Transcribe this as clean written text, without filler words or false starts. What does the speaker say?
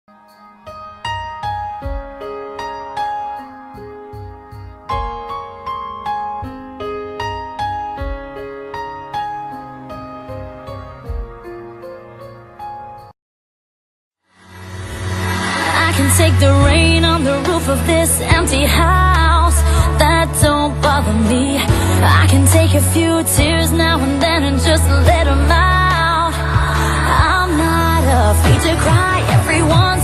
I can take the rain on the roof of this empty house. That don't bother me. I can take a few tears now and then and just let them out. I'm not afraid to cry. Everyone